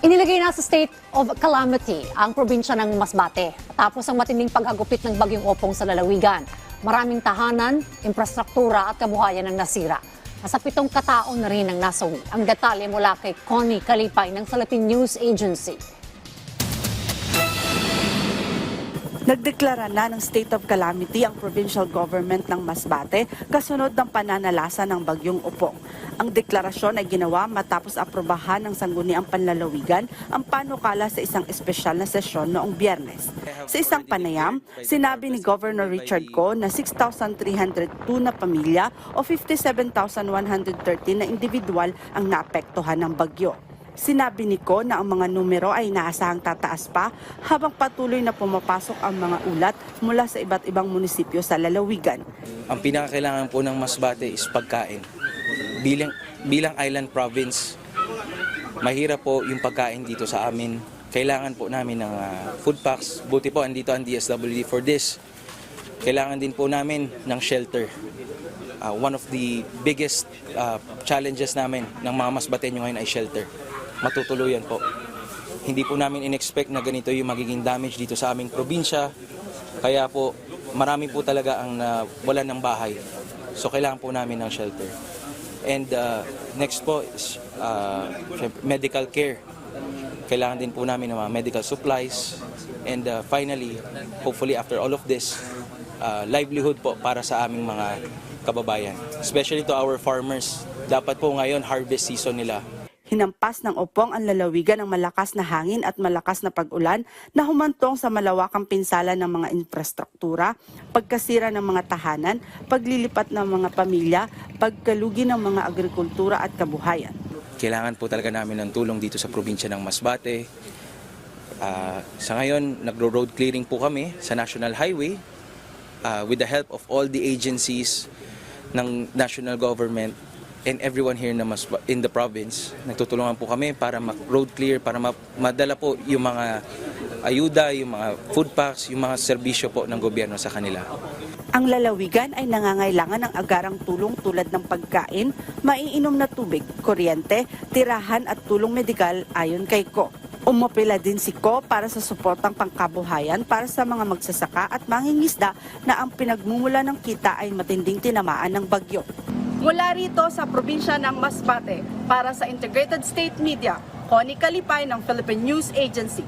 Inilagay na sa state of calamity ang probinsya ng Masbate matapos ang matinding paghagupit ng bagyong Opong sa lalawigan. Maraming tahanan, infrastruktura at kabuhayan ang nasira. Nasa 7 katao na rin ang nasawi. Ang detalye mula kay Connie Kalipay ng Philippine News Agency. Nagdeklara na ng state of calamity ang provincial government ng Masbate kasunod ng pananalasa ng bagyong Opong. Ang deklarasyon ay ginawa matapos aprobahan ng Sangguniang Panlalawigan ang panukala sa isang espesyal na sesyon noong Biyernes. Sa isang panayam, sinabi ni Governor Richard Go na 6,302 na pamilya o 57,113 na individual ang naapektuhan ng bagyo. Sinabi ni Ko na ang mga numero ay inaasahang tataas pa habang patuloy na pumapasok ang mga ulat mula sa iba't ibang munisipyo sa lalawigan. Ang pinakakailangan po ng Masbate is pagkain. Bilang island province, mahirap po yung pagkain dito sa amin. Kailangan po namin ng food packs. Buti po andito ang DSWD for this. Kailangan din po namin ng shelter. One of the biggest challenges namin ng mga Masbateño ngayon ay shelter. Matutuluyan po. Hindi po namin in-expect na ganito yung magiging damage dito sa aming probinsya. Kaya po, marami po talaga ang wala ng bahay. So kailangan po namin ng shelter. And next po is medical care. Kailangan din po namin ng mga medical supplies. And finally, hopefully after all of this, livelihood po para sa aming mga kababayan. Especially to our farmers. Dapat po ngayon harvest season nila. Hinampas ng Opong ang lalawigan ng malakas na hangin at malakas na pag-ulan na humantong sa malawakang pinsala ng mga infrastruktura, pagkasira ng mga tahanan, paglilipat ng mga pamilya, pagkalugi ng mga agrikultura at kabuhayan. Kailangan po talaga namin ng tulong dito sa probinsya ng Masbate. Sa ngayon, nagro-road clearing po kami sa National Highway with the help of all the agencies ng national government and everyone here in the province. Nagtutulungan po kami para road clear, para madala po yung mga ayuda, yung mga food packs, yung mga serbisyo po ng gobyerno sa kanila. Ang lalawigan ay nangangailangan ng agarang tulong tulad ng pagkain, maiinom na tubig, kuryente, tirahan at tulong medikal ayon kay Ko. Umapela din si Ko para sa suportang pangkabuhayan para sa mga magsasaka at mangingisda na ang pinagmumula ng kita ay matinding tinamaan ng bagyo. Mula rito sa probinsya ng Masbate, para sa Integrated State Media, Connie Kalipay ng Philippine News Agency.